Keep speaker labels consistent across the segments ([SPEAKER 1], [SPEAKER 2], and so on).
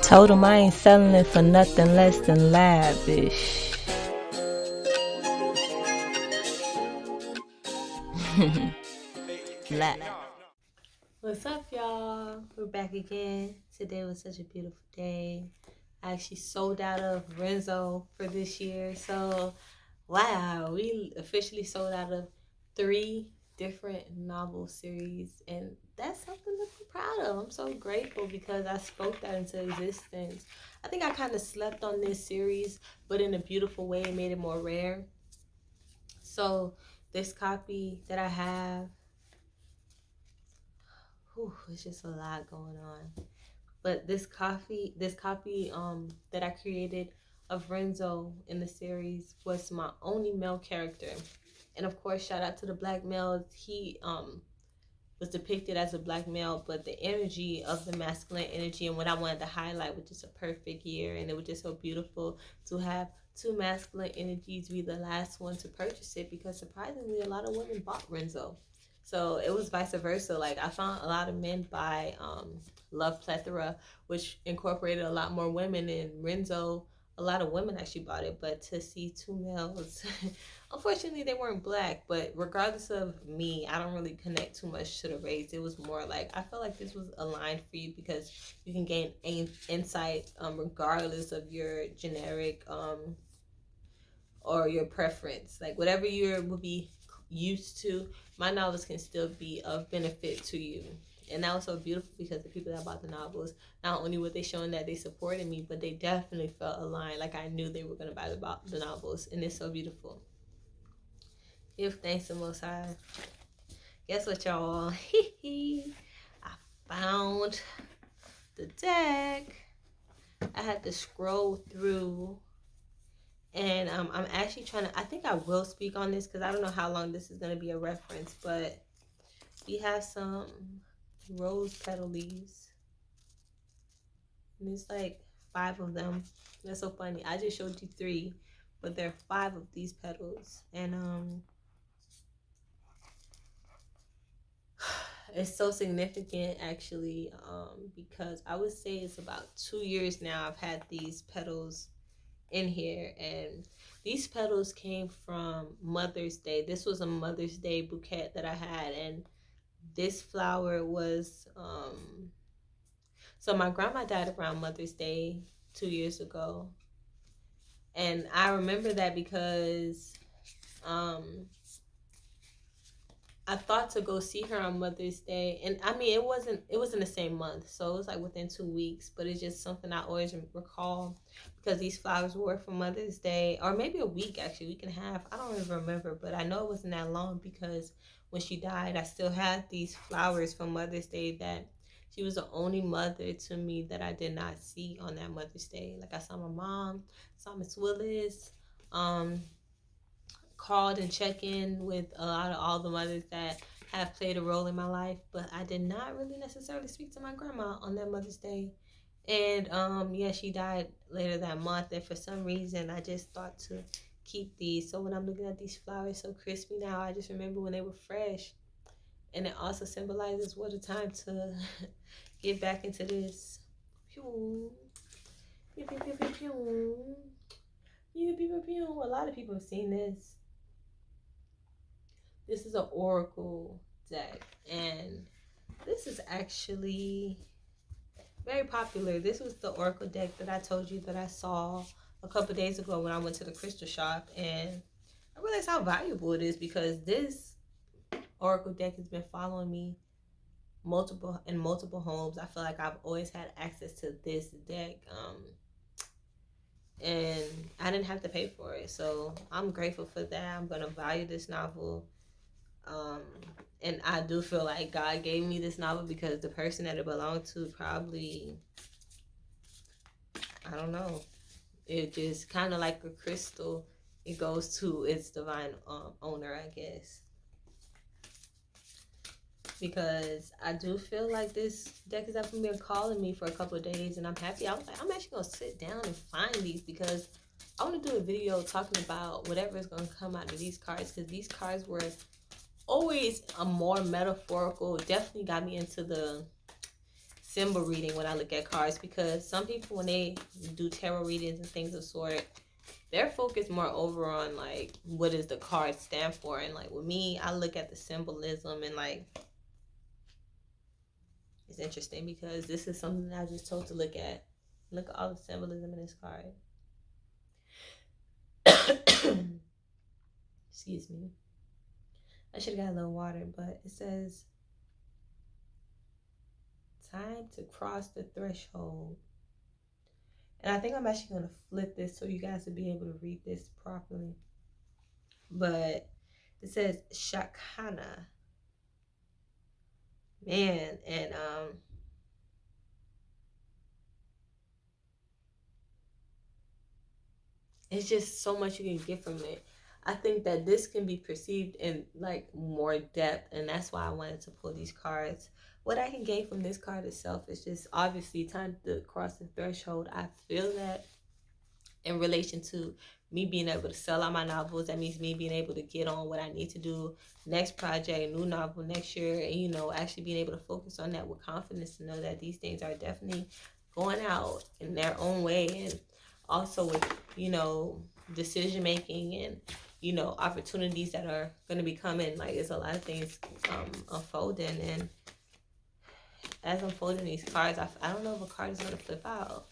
[SPEAKER 1] Told him I ain't selling it for nothing less than lavish. What's up, y'all? We're back again. Today was such a beautiful day. I actually sold out of Renzo for this year. So, wow, we officially sold out of 3 different novel series. And that's something to be proud of. I'm so grateful because I spoke that into existence. I think I kind of slept on this series, but in a beautiful way. It made it more rare. So, this copy that I have, it's just a lot going on. But this copy that I created of Renzo in the series was my only male character. And of course, shout out to the black males. He was depicted as a black male, but the energy of the masculine energy and what I wanted to highlight was just a perfect year. And it was just so beautiful to have 2 masculine energies be the last one to purchase it, because surprisingly a lot of women bought Renzo. So it was vice versa. Like, I found a lot of men buy Love Plethora, which incorporated a lot more women, and Renzo, a lot of women actually bought it. But to see 2 males, unfortunately they weren't black, but regardless of me, I don't really connect too much to the race. It was more like, I felt like this was aligned for you because you can gain insight regardless of your generic or your preference. Like, whatever you will be used to, my novels can still be of benefit to you. And that was so beautiful because the people that bought the novels, not only were they showing that they supported me, but they definitely felt aligned. Like, I knew they were going to buy the novels. And it's so beautiful. Give thanks to Most High. Guess what, y'all? I found the deck. I had to scroll through. And I'm actually trying to, I think I will speak on this because I don't know how long this is going to be a reference, but we have some rose petal leaves. And it's like 5 of them. That's so funny. I just showed you 3, but there are 5 of these petals. And it's so significant, actually, because I would say it's about 2 years now I've had these petals in here, and these petals came from Mother's Day. This was a Mother's Day bouquet that I had, and this flower was so my grandma died around Mother's Day 2 years ago, and I remember that because I thought to go see her on Mother's Day, and I mean, it wasn't in the same month, so it was like within 2 weeks, but it's just something I always recall because these flowers were for Mother's Day, or maybe a week, actually, week and a half. I don't even remember, but I know it wasn't that long because when she died, I still had these flowers from Mother's Day. That she was the only mother to me that I did not see on that Mother's Day. Like, I saw my mom, saw Miss Willis, called and checked in with a lot of all the mothers that have played a role in my life, but I did not really necessarily speak to my grandma on that Mother's Day. And yeah, she died later that month, and for some reason I just thought to keep these. So when I'm looking at these flowers so crispy now, I just remember when they were fresh. And it also symbolizes what a time to get back into this. Pew. Pew, pew, pew, pew, pew. Pew, pew, pew, pew. A lot of people have seen this. This is an oracle deck, and this is actually very popular. This was the oracle deck that I told you that I saw a couple days ago when I went to the crystal shop, and I realized how valuable it is because this oracle deck has been following me in multiple homes. I feel like I've always had access to this deck, and I didn't have to pay for it, so I'm grateful for that. I'm gonna value this novel. And I do feel like God gave me this novel because the person that it belonged to probably, I don't know, it just kind of like a crystal, it goes to its divine owner, I guess. Because I do feel like this deck has definitely been calling me for a couple of days, and I'm happy. I was like, I'm actually gonna sit down and find these because I want to do a video talking about whatever is gonna come out of these cards, because these cards were always a more metaphorical. Definitely got me into the symbol reading when I look at cards, because some people, when they do tarot readings and things of sort, they're focused more over on like what does the card stand for, and like with me, I look at the symbolism, and like it's interesting because this is something that I was just told to look at. Look at all the symbolism in this card. Excuse me. I should have got a little water, but it says time to cross the threshold. And I think I'm actually going to flip this so you guys will be able to read this properly. But it says Shakana. Man, and it's just so much you can get from it. I think that this can be perceived in like more depth, and that's why I wanted to pull these cards. What I can gain from this card itself is just obviously time to cross the threshold. I feel that in relation to me being able to sell out my novels, that means me being able to get on what I need to do next project, new novel next year, and actually being able to focus on that with confidence, to know that these things are definitely going out in their own way, and also with decision making, and opportunities that are going to be coming. Like, there's a lot of things unfolding, and as I'm folding these cards, I don't know if a card is going to flip out.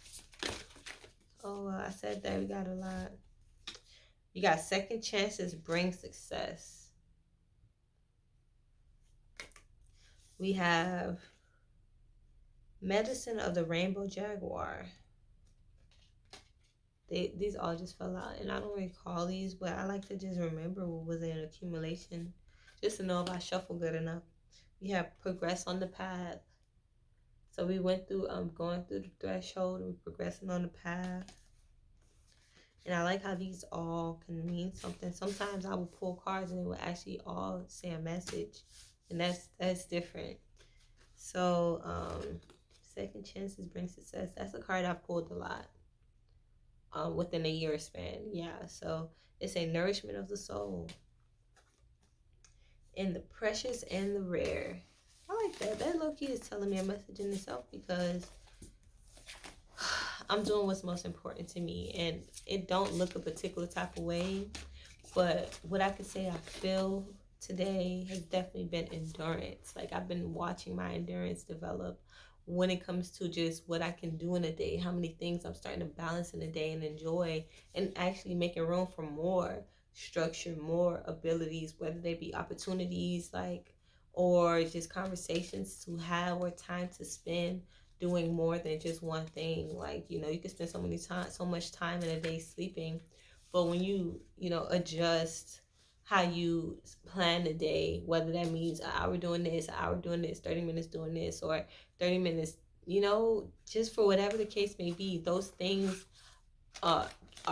[SPEAKER 1] Oh, I said that we got a lot. You got second chances bring success. We have medicine of the rainbow jaguar. These all just fell out, and I don't recall these, but I like to just remember what was in accumulation, just to know if I shuffle good enough. We have progress on the path. So we went through going through the threshold, and we're progressing on the path. And I like how these all can mean something. Sometimes I will pull cards and it will actually all say a message, and that's different. So second chances bring success. That's a card I pulled a lot within a year span. Yeah, so it's a nourishment of the soul. And the precious and the rare. I like that. That low-key is telling me a message in itself, because I'm doing what's most important to me, and it don't look a particular type of way, but what I could say I feel today has definitely been endurance. Like, I've been watching my endurance develop when it comes to just what I can do in a day, how many things I'm starting to balance in a day and enjoy, and actually making room for more structure, more abilities, whether they be opportunities, like, or just conversations to have, or time to spend doing more than just one thing. Like, you can spend so much time in a day sleeping, but when you adjust how you plan the day, whether that means an hour doing this, an hour doing this, 30 minutes doing this, or 30 minutes, just for whatever the case may be, those things are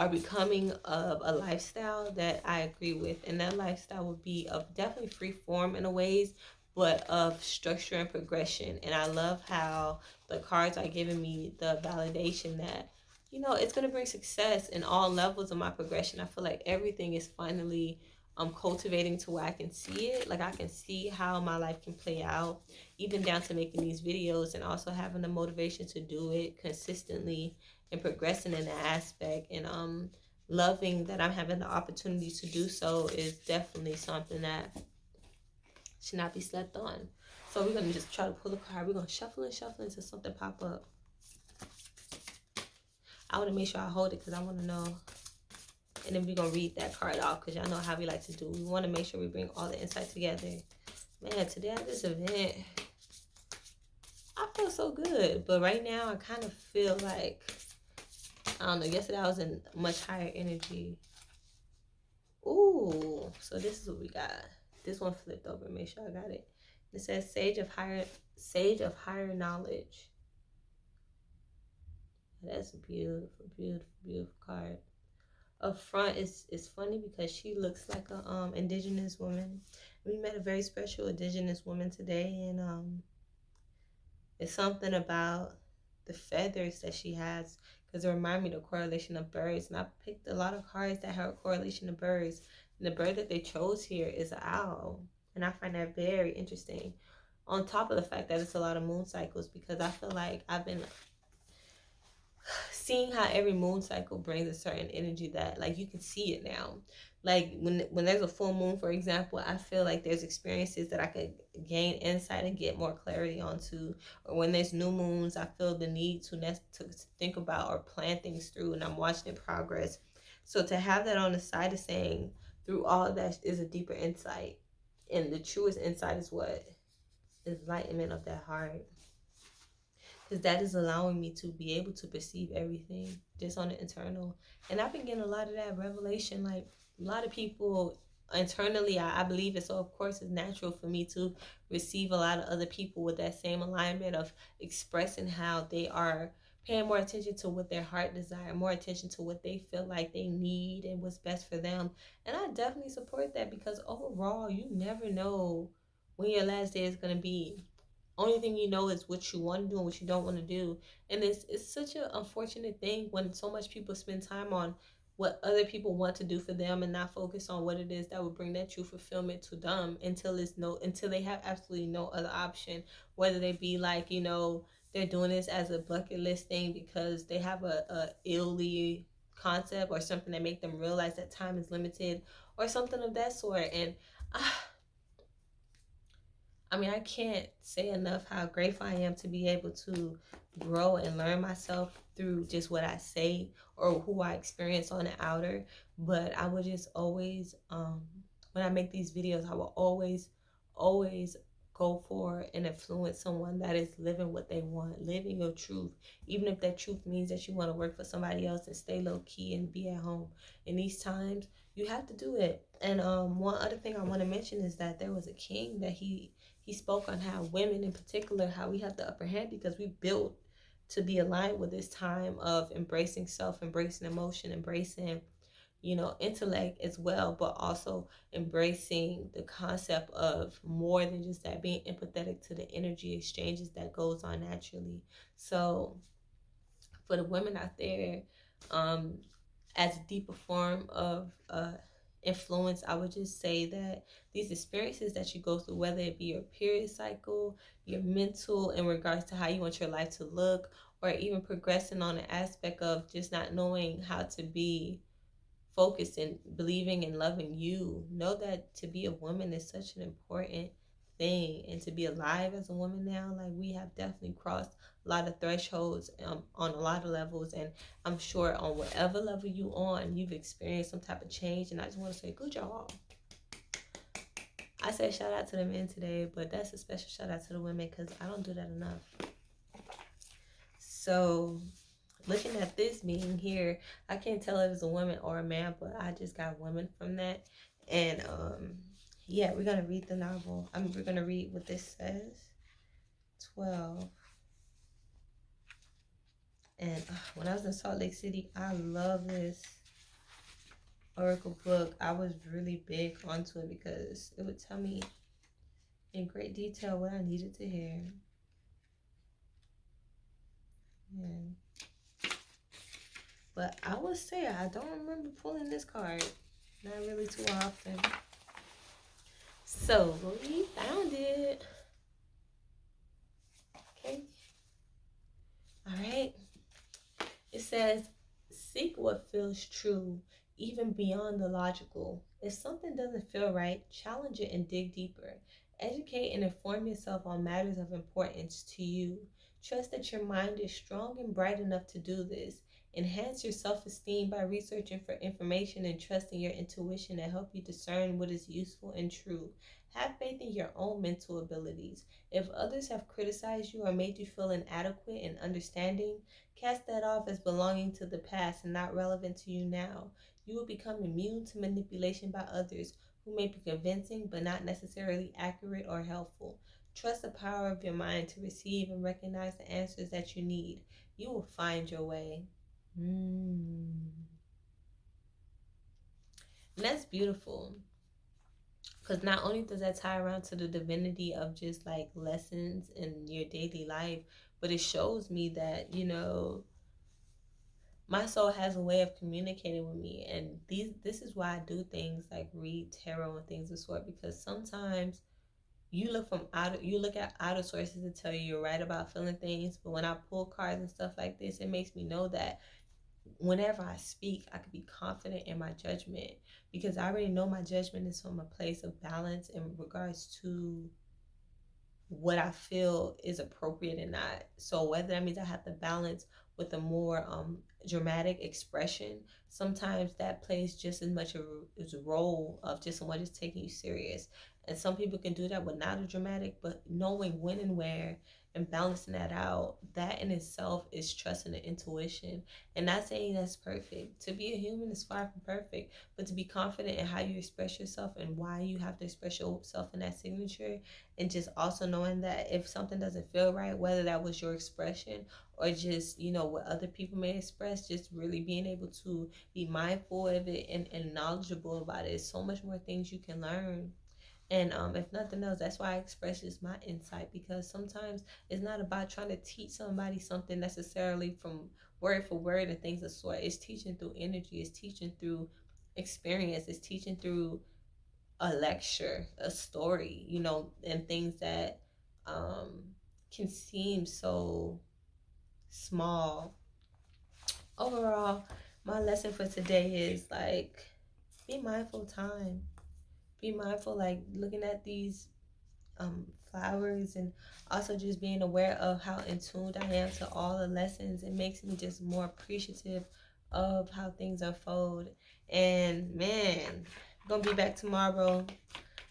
[SPEAKER 1] becoming of a lifestyle that I agree with. And that lifestyle would be of definitely free form in a ways, but of structure and progression. And I love how the cards are giving me the validation that, it's going to bring success in all levels of my progression. I feel like everything is finally cultivating to where I can see it. Like, I can see how my life can play out, even down to making these videos, and also having the motivation to do it consistently and progressing in that aspect, and loving that I'm having the opportunity to do so is definitely something that should not be slept on. So we're gonna just try to pull a card. We're gonna shuffle and shuffle until something pop up. I want to make sure I hold it because I want to know, and then we're gonna read that card off, because y'all know how we like to do. We want to make sure we bring all the insight together. Man, today at this event, I feel so good, but right now I kind of feel like, I don't know, yesterday I was in much higher energy. Ooh, so this is what we got. This one flipped over. Make sure I got it. It says sage of higher knowledge. That's a beautiful, beautiful, beautiful card. Up front is funny because she looks like a indigenous woman. We met a very special indigenous woman today, and it's something about the feathers that she has, because it reminded me of the correlation of birds. And I picked a lot of cards that have a correlation of birds. And the bird that they chose here is an owl. And I find that very interesting. On top of the fact that it's a lot of moon cycles, because I feel like I've been seeing how every moon cycle brings a certain energy that, like, you can see it now. Like when there's a full moon, for example, I feel like there's experiences that I could gain insight and get more clarity onto. Or when there's new moons, I feel the need to think about or plan things through, and I'm watching it progress. So to have that on the side is saying through all of that is a deeper insight, and the truest insight is what enlightenment of that heart, because that is allowing me to be able to perceive everything just on the internal. And I've been getting a lot of that revelation. Like a lot of people internally, I believe it. So of course it's natural for me to receive a lot of other people with that same alignment of expressing how they are paying more attention to what their heart desire, more attention to what they feel like they need and what's best for them. And I definitely support that, because overall you never know when your last day is going to be. Only thing you know is what you want to do and what you don't want to do. And it's such an unfortunate thing when so much people spend time on what other people want to do for them and not focus on what it is that would bring that true fulfillment to them, until they have absolutely no other option. Whether they be like, they're doing this as a bucket list thing because they have a illy concept or something that make them realize that time is limited or something of that sort. And I mean, I can't say enough how grateful I am to be able to grow and learn myself through just what I say or who I experience on the outer. But I would just always, when I make these videos, I will always go for and influence someone that is living what they want, living your truth, even if that truth means that you want to work for somebody else and stay low key and be at home. In these times, you have to do it. And one other thing I want to mention is that there was a king that he spoke on how women in particular, how we have the upper hand because we built to be aligned with this time of embracing self, embracing emotion, embracing, intellect as well, but also embracing the concept of more than just that, being empathetic to the energy exchanges that goes on naturally. So for the women out there, um, as a deeper form of influence, I would just say that these experiences that you go through, whether it be your period cycle, your mental in regards to how you want your life to look, or even progressing on the aspect of just not knowing how to be focused and believing and loving you, know that to be a woman is such an important thing, and to be alive as a woman now, like, we have definitely crossed a lot of thresholds on a lot of levels. And I'm sure on whatever level you on, you've experienced some type of change, and I just want to say good job. I said shout out to the men today, but that's a special shout out to the women because I don't do that enough. So looking at this being here, I can't tell if it's a woman or a man, but I just got women from that. And yeah, we're gonna read the novel. We're gonna read what this says. 12. And when I was in Salt Lake City, I love this Oracle book. I was really big onto it because it would tell me in great detail what I needed to hear. Yeah. But I would say I don't remember pulling this card. Not really too often. So we found it. Okay. All right. It says, seek what feels true, even beyond the logical. If something doesn't feel right, challenge it and dig deeper. Educate and inform yourself on matters of importance to you. Trust that your mind is strong and bright enough to do this. Enhance your self esteem by researching for information and trusting your intuition to help you discern what is useful and true. Have faith in your own mental abilities. If others have criticized you or made you feel inadequate in understanding, cast that off as belonging to the past and not relevant to you now. You will become immune to manipulation by others who may be convincing but not necessarily accurate or helpful. Trust the power of your mind to receive and recognize the answers that you need. You will find your way. And that's beautiful. Because not only does that tie around to the divinity of just like lessons in your daily life, but it shows me that, my soul has a way of communicating with me. And this is why I do things like read tarot and things of sort, because sometimes you look at outer sources to tell you you're right about feeling things. But when I pull cards and stuff like this, it makes me know that whenever I speak, I can be confident in my judgment, because I already know my judgment is from a place of balance in regards to what I feel is appropriate and not. So whether that means I have to balance with a more dramatic expression, sometimes that plays just as much as a role of just someone just taking you serious. And some people can do that without a dramatic, but knowing when and where and balancing that out, that in itself is trusting the intuition. And not saying that's perfect. To be a human is far from perfect, but to be confident in how you express yourself and why you have to express yourself in that signature, and just also knowing that if something doesn't feel right, whether that was your expression or just what other people may express, just really being able to be mindful of it and knowledgeable about it. So much more things you can learn. And if nothing else, that's why I express just my insight, because sometimes it's not about trying to teach somebody something necessarily from word for word and things of sort. It's teaching through energy, it's teaching through experience, it's teaching through a lecture, a story, and things that um, can seem so small. Overall, my lesson for today is like, be mindful of time. Be mindful, like looking at these flowers, and also just being aware of how in tuned I am to all the lessons. It makes me just more appreciative of how things unfold. And man, I'm gonna be back tomorrow.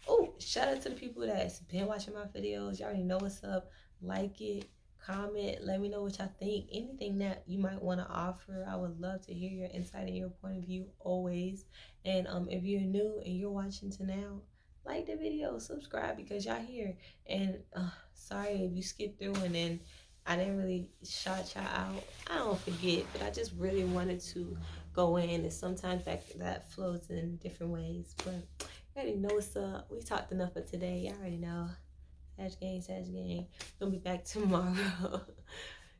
[SPEAKER 1] Oh, shout out to the people that's been watching my videos. Y'all already know what's up. Like it, comment, let me know what y'all think. Anything that you might want to offer, I would love to hear your insight and your point of view always. And if you're new and you're watching to now, like the video, subscribe, because y'all here. And sorry if you skipped through and then I didn't really shout y'all out. I don't forget, but I just really wanted to go in, and sometimes that flows in different ways. But you already know what's up. We talked enough for today. Y'all already know. Sag gang, Sag gang. We'll be back tomorrow.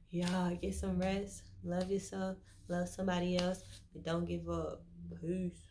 [SPEAKER 1] Y'all get some rest. Love yourself. Love somebody else. But don't give up. Peace.